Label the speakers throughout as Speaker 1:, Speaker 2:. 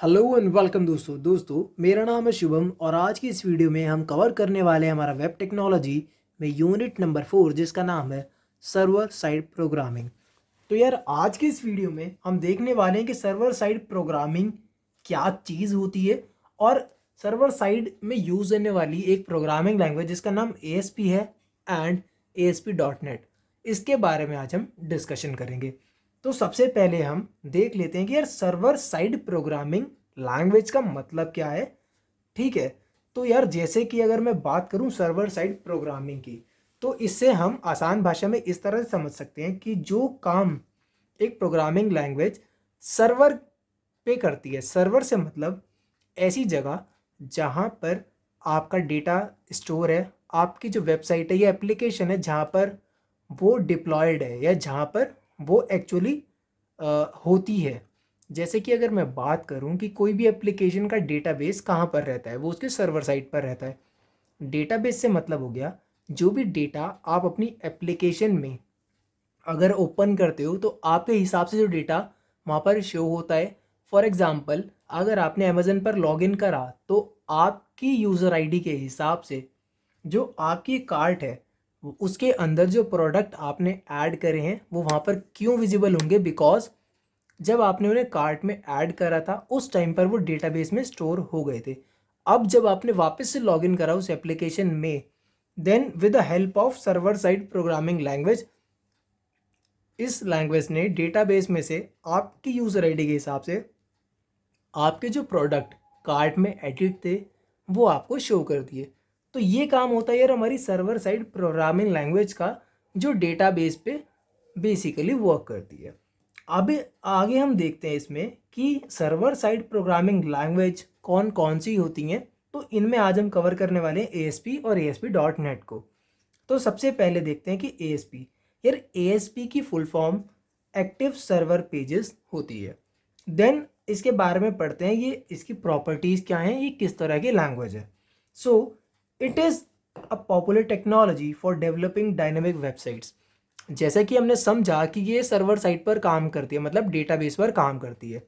Speaker 1: Hello and welcome दोस्तों मेरा नाम है शुभम और आज की इस वीडियो में हम कवर करने वाले हैं हमारा वेब टेक्नोलॉजी में यूनिट नंबर 4 जिसका नाम है सर्वर साइड प्रोग्रामिंग। तो यार आज की इस वीडियो में हम देखने वाले हैं कि सर्वर साइड प्रोग्रामिंग क्या चीज़ होती है और सर्वर साइड में यूज़ होने वाली एक प्रोग्रामिंग लैंग्वेज जिसका नाम ASP है एंड ASP.NET, इसके बारे में आज हम डिस्कशन करेंगे। तो सबसे पहले हम देख लेते हैं कि यार सर्वर साइड प्रोग्रामिंग लैंग्वेज का मतलब क्या है। ठीक है, तो यार जैसे कि अगर मैं बात करूं सर्वर साइड प्रोग्रामिंग की, तो इससे हम आसान भाषा में इस तरह से समझ सकते हैं कि जो काम एक प्रोग्रामिंग लैंग्वेज सर्वर पे करती है, सर्वर से मतलब ऐसी जगह जहां पर आपका डेटा स्टोर है, आपकी जो वेबसाइट है या एप्लीकेशन है जहां पर वो डिप्लॉयड है या जहां पर वो एक्चुअली होती है। जैसे कि अगर मैं बात करूं कि कोई भी एप्लीकेशन का डेटाबेस कहाँ पर रहता है, वो उसके सर्वर साइट पर रहता है। डेटाबेस से मतलब हो गया जो भी डेटा आप अपनी एप्लीकेशन में अगर ओपन करते हो तो आपके हिसाब से जो डेटा वहाँ पर शो होता है। फॉर एग्ज़ाम्पल अगर आपने अमेज़न पर लॉगिन करा तो आपकी यूज़र आईडी के हिसाब से जो आपकी कार्ट है उसके अंदर जो प्रोडक्ट आपने ऐड करे हैं वो वहाँ पर क्यों विजिबल होंगे, बिकॉज जब आपने उन्हें कार्ट में ऐड करा था उस टाइम पर वो डेटाबेस में स्टोर हो गए थे। अब जब आपने वापस से लॉगिन करा उस एप्लीकेशन में, then with the help of server side programming language, इस लैंग्वेज ने डेटाबेस में से आपकी यूज़र आईडी के हिसाब से आपके जो प्रोडक्ट कार्ट में एडिट थे वो आपको शो कर दिए। तो ये काम होता है यार हमारी सर्वर साइड प्रोग्रामिंग लैंग्वेज का, जो डेटाबेस पे बेसिकली वर्क करती है। अब आगे हम देखते हैं इसमें कि सर्वर साइड प्रोग्रामिंग लैंग्वेज कौन कौन सी होती हैं। तो इनमें आज हम कवर करने वाले हैं ASP और ASP.NET को। तो सबसे पहले देखते हैं कि ASP, यार ASP की full form active server pages होती है। देन इसके बारे में पढ़ते हैं, ये इसकी प्रॉपर्टीज़ क्या हैं, ये किस तरह की लैंग्वेज है। So it is a popular technology for developing dynamic websites. जैसा कि हमने समझा कि ये सर्वर साइट पर काम करती है, मतलब डेटाबेस पर काम करती है,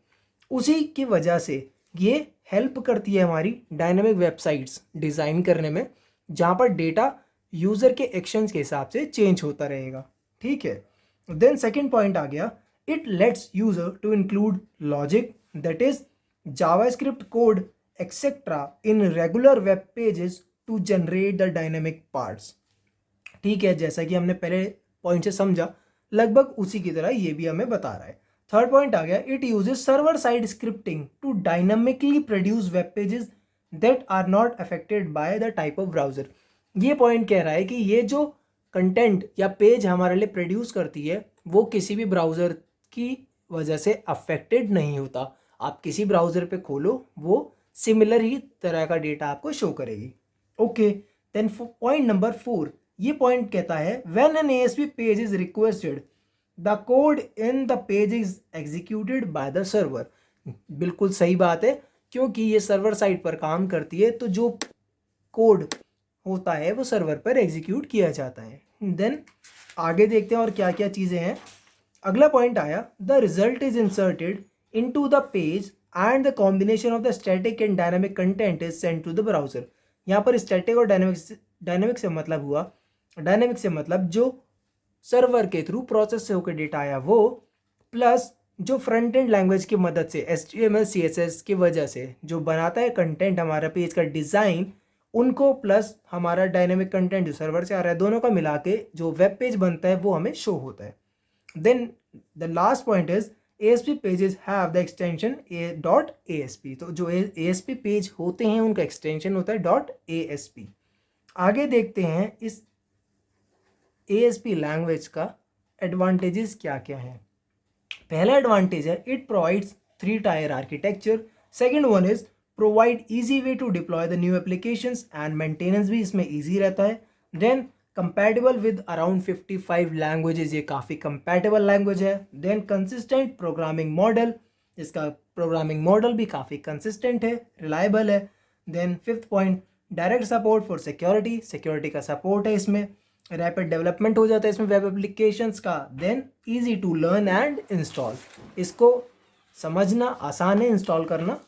Speaker 1: उसी की वजह से ये हेल्प करती है हमारी डायनेमिक वेबसाइट्स डिज़ाइन करने में, जहाँ पर डेटा यूज़र के एक्शंस के हिसाब से चेंज होता रहेगा। ठीक है, देन सेकेंड पॉइंट आ गया, it lets user to include logic that is JavaScript code etcetera in regular web pages to generate the dynamic parts. ठीक है, जैसा कि हमने पहले पॉइंट से समझा, लगभग उसी की तरह ये भी हमें बता रहा है। थर्ड पॉइंट आ गया, it uses server side scripting to dynamically produce web pages that are not affected by the type of browser. ये पॉइंट कह रहा है कि ये जो कंटेंट या पेज हमारे लिए प्रोड्यूस करती है वो किसी भी ब्राउज़र की वजह से अफेक्टेड नहीं होता। आप किसी ब्राउज़र पे खोलो वो सिमिलर ही तरह का डेटा आपको शो करेगी। ओके, देन पॉइंट नंबर 4, ये पॉइंट कहता है when an ASP page is requested the code in the page is executed by the server. बिल्कुल सही बात है, क्योंकि ये सर्वर साइड पर काम करती है तो जो कोड होता है वो सर्वर पर एग्जीक्यूट किया जाता है। देन आगे देखते हैं और क्या क्या चीज़ें हैं। अगला पॉइंट आया, the result is inserted into the page and the combination of the static and dynamic content is send to the browser. यहाँ पर स्टैटिक और डायनामिक से मतलब हुआ, डायनामिक से मतलब जो सर्वर के थ्रू प्रोसेस से होकर डेटा आया वो, प्लस जो फ्रंट एंड लैंग्वेज की मदद से HTML CSS की वजह से जो बनाता है कंटेंट हमारा पेज का डिज़ाइन, उनको प्लस हमारा डायनेमिक कंटेंट जो सर्वर से आ रहा है, दोनों का मिला के जो वेब पेज बनता है वो हमें शो होता है। Then the last point is ASP pages have the extension .ASP। तो जो ASP पेज होते हैं उनका एक्सटेंशन होता है .ASP। आगे देखते हैं इस ASP लैंग्वेज का एडवांटेजेस क्या क्या हैं। पहला एडवांटेज है, it provides 3 tier architecture. Second one is provide easy way to deploy the new applications and maintenance भी इसमें ईजी रहता है। Then compatible with around 55 languages, ये काफ़ी कंपैटिबल लैंग्वेज है। देन कंसिस्टेंट प्रोग्रामिंग मॉडल, इसका प्रोग्रामिंग मॉडल भी काफ़ी कंसिस्टेंट है, रिलायबल है। Then fifth point, direct support for security, security का सपोर्ट है इसमें। रैपिड डेवलपमेंट हो जाता है इसमें वेब एप्लीकेशंस का। Then easy to learn and install, इसको समझना आसान है, इंस्टॉल करना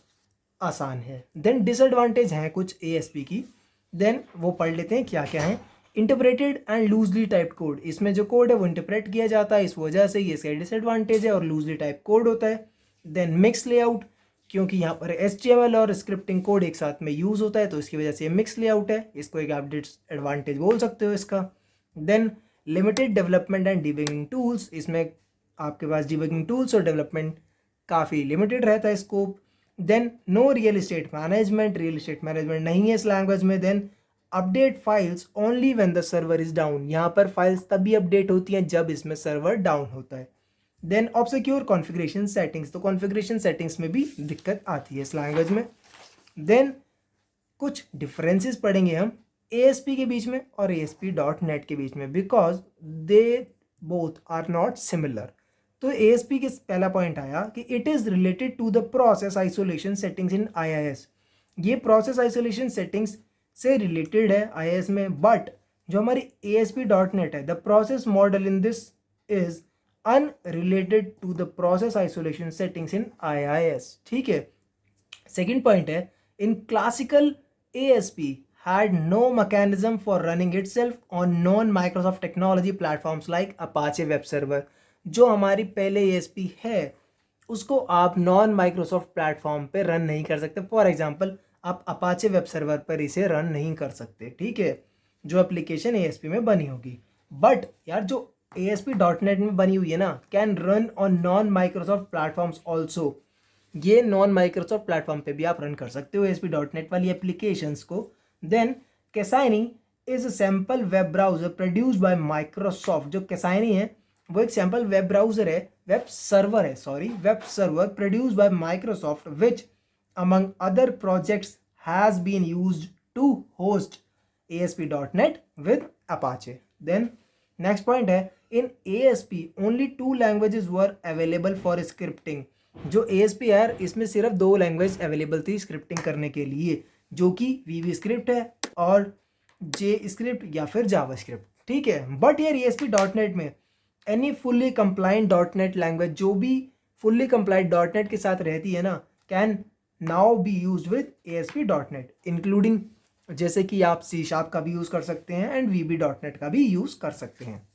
Speaker 1: आसान है। देन डिसएडवांटेज हैं कुछ ASP की, देन वो पढ़ लेते हैं क्या क्या है। Interpreted and loosely typed code, इसमें जो कोड है वो इंटरप्रेट किया जाता है, इस वजह से ये इसका डिसएडवांटेज है और लूजली टाइप कोड होता है। देन मिक्स लेआउट, क्योंकि यहाँ पर HTML और स्क्रिप्टिंग कोड एक साथ में यूज़ होता है तो इसकी वजह से मिक्स लेआउट है, इसको एक आप डिसएडवांटेज बोल सकते हो इसका। Then limited development and debugging tools, इसमें आपके पास डिबगिंग टूल्स और डेवलपमेंट काफ़ी लिमिटेड रहता है scope. Then no real estate management, real estate management नहीं है इस लैंग्वेज में। Then update files only when the server is down, यहाँ पर फाइल्स तभी अपडेट होती हैं जब इसमें सर्वर डाउन होता है। देन ऑब्सक्योर कॉन्फ़िगरेशन सेटिंग्स, तो कॉन्फ़िगरेशन सेटिंग्स में भी दिक्कत आती है इस लैंग्वेज में। देन कुछ डिफरेंसेस पढ़ेंगे हम ASP के बीच में और ASP.NET के बीच में, because they both are not similar. तो ASP के पहला पॉइंट आया कि it is related to the process isolation settings in IIS, ये प्रोसेस आइसोलेशन सेटिंग्स से रिलेटेड है IIS में। बट जो हमारी ASP.NET है, the process model in this is unrelated to the process isolation settings in IIS, ठीक है। Second point है, in classical ASP had no mechanism for running itself on non-Microsoft technology platforms like Apache Web Server। जो हमारी पहले ASP है उसको आप non Microsoft platform पे रन नहीं कर सकते। फॉर एग्जांपल आप अपाचे वेब सर्वर पर इसे रन नहीं कर सकते, ठीक है, जो एप्लीकेशन ASP में बनी होगी। बट यार जो ASP.NET में बनी हुई है ना, can run on non Microsoft platforms also, ये नॉन माइक्रोसॉफ्ट प्लेटफॉर्म पे भी आप रन कर सकते हो ASP.NET वाली एप्लीकेशंस को। Then Cassini is a sample web browser produced by Microsoft, जो कैसाइनी है वो एक सैम्पल वेब ब्राउजर है, web server produced by Microsoft which among other projects has been used to host ASP.NET with Apache। Then next point है, in ASP only 2 languages were available for scripting, जो ASP है इसमें सिर्फ 2 language available थी scripting करने के लिए, जो कि VB स्क्रिप्ट है और J स्क्रिप्ट या फिर जावा स्क्रिप्ट, ठीक है। बट यार ASP.NET में any fully compliant .NET language, जो भी फुल्ली कंप्लाइंट .NET के साथ रहती है ना, can now B use with ASP.NET including, जैसे कि आप C# का भी यूज़ कर सकते हैं एंड VB.NET का भी यूज़ कर सकते हैं।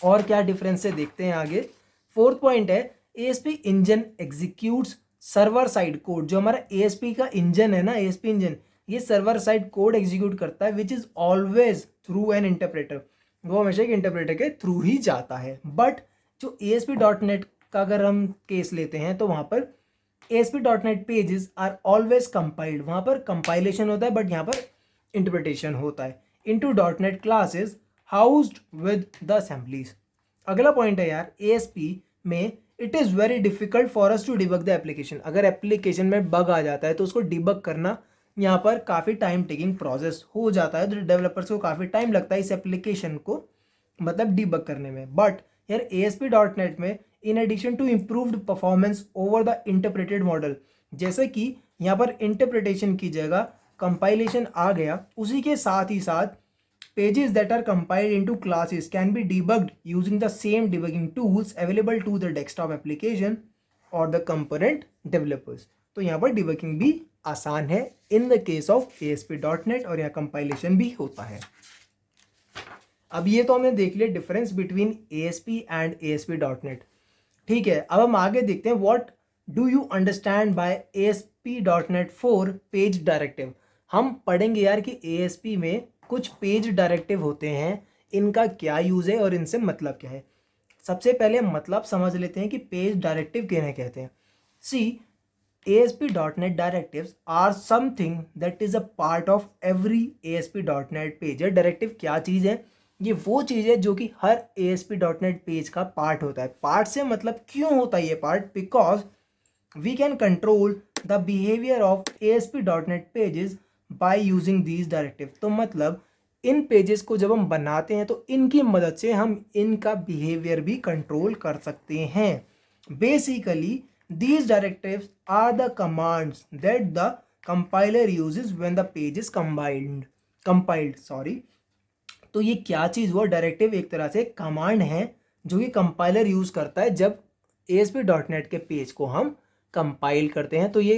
Speaker 1: और क्या डिफरेंस है देखते हैं आगे। फोर्थ पॉइंट है, ASP engine executes server side code, जो हमारा ASP का इंजन है ना, ASP इंजन, ये सर्वर साइड कोड एग्जीक्यूट करता है which is always through an interpreter, वो हमेशा एक इंटरप्रेटर के थ्रू ही जाता है। बट जो ASP.NET का अगर हम केस लेते हैं तो वहाँ पर ASP.NET pages are always compiled, वहाँ पर कंपाइलेशन होता है बट यहाँ पर इंटरप्रिटेशन होता है, into .NET classes housed with the assemblies. अगला पॉइंट है यार, ASP में it is very difficult for us to debug the application, अगर एप्लीकेशन में बग आ जाता है तो उसको डिबग करना यहाँ पर काफ़ी टाइम टेकिंग प्रोसेस हो जाता है, तो डेवलपर्स को काफ़ी टाइम लगता है इस एप्लीकेशन को मतलब डिबग करने में। बट यार ASP.NET में in addition to improved performance over the interpreted model, जैसे कि यहाँ पर इंटरप्रिटेशन की जगह कंपाइलेशन आ गया, उसी के साथ ही साथ pages that are compiled into classes can be debugged using the same debugging tools available to the desktop application और द कंपोनेंट डेवलपर्स। तो यहाँ पर डिबगिंग भी आसान है in the case of ASP.NET और यहाँ कंपाइलेशन भी होता है। अब ये तो हमने देख लिया difference between ASP and ASP.NET, ठीक है। अब हम आगे देखते हैं what do you understand by ASP.NET 4 page directive. हम पढ़ेंगे यार कि ASP में कुछ पेज डायरेक्टिव होते हैं, इनका क्या यूज़ है और इनसे मतलब क्या है। सबसे पहले मतलब समझ लेते हैं कि पेज डायरेक्टिव किन्हें कहते हैं। सी ASP.NET directives are something that is a part of every ASP.NET page. Directive क्या चीज़ है, ये वो चीज़ है जो कि हर ASP.NET पेज का पार्ट होता है। पार्ट से मतलब क्यों होता है ये part, because we can control the behaviour of ASP.NET pages by using these directive. तो मतलब इन पेजेस को जब हम बनाते हैं तो इनकी मदद से हम इनका बिहेवियर भी कंट्रोल कर सकते हैं। Basically these directives are the commands that the compiler uses when the page is compiled sorry। तो ये क्या चीज़ हुआ, डायरेक्टिव एक तरह से कमांड है जो कि कंपाइलर यूज़ करता है जब ASP.NET के पेज को हम कंपाइल करते हैं। तो ये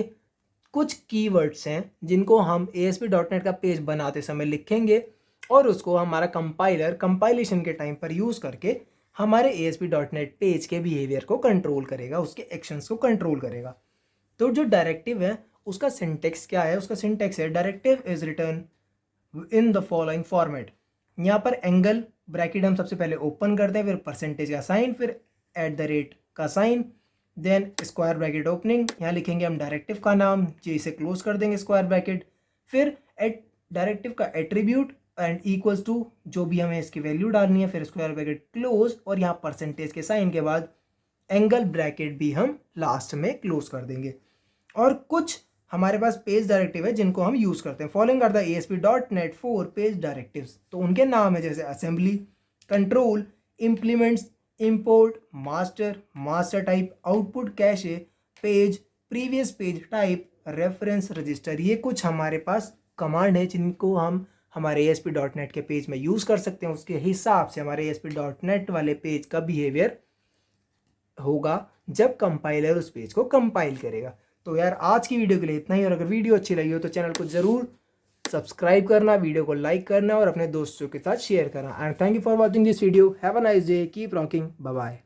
Speaker 1: कुछ कीवर्ड्स हैं जिनको हम ASP.NET का पेज बनाते समय लिखेंगे और उसको हमारा कंपाइलर कंपाइलेशन के टाइम पर यूज़ करके हमारे ASP.NET पेज के बिहेवियर को कंट्रोल करेगा, उसके एक्शंस को कंट्रोल करेगा। तो जो डायरेक्टिव है उसका सिंटेक्स क्या है? उसका सिंटेक्स है directive is return in the following format. यहाँ पर एंगल ब्रैकेट हम सबसे पहले ओपन करते हैं, फिर परसेंटेज का साइन, फिर @ का sign, then square bracket opening, यहाँ लिखेंगे हम डायरेक्टिव का नाम, जी इसे क्लोज कर देंगे स्क्वायर ब्रैकेट, फिर डायरेक्टिव का एट्रीब्यूट एंड इक्वल्स टू जो भी हमें इसकी वैल्यू डालनी है, फिर स्क्वायर ब्रैकेट क्लोज, और यहाँ परसेंटेज के साइन के बाद एंगल ब्रैकेट भी हम लास्ट में क्लोज कर देंगे। और कुछ हमारे पास पेज डायरेक्टिव है जिनको हम यूज़ करते हैं। Following are the ASP.NET 4 page directives. तो उनके नाम है जैसे assembly, control, implements, import, master type, output cache, page, previous page type, reference register. ये कुछ हमारे पास कमांड है जिनको हम हमारे ASP.NET के पेज में यूज़ कर सकते हैं। उसके हिसाब से हमारे ASP.NET वाले पेज का बिहेवियर होगा जब कंपाइलर उस पेज को कंपाइल करेगा। तो यार आज की वीडियो के लिए इतना ही, और अगर वीडियो अच्छी लगी हो तो चैनल को ज़रूर सब्सक्राइब करना, वीडियो को लाइक करना और अपने दोस्तों के साथ शेयर करना। And thank you for watching this video. Have a nice day, keep rocking, bye bye.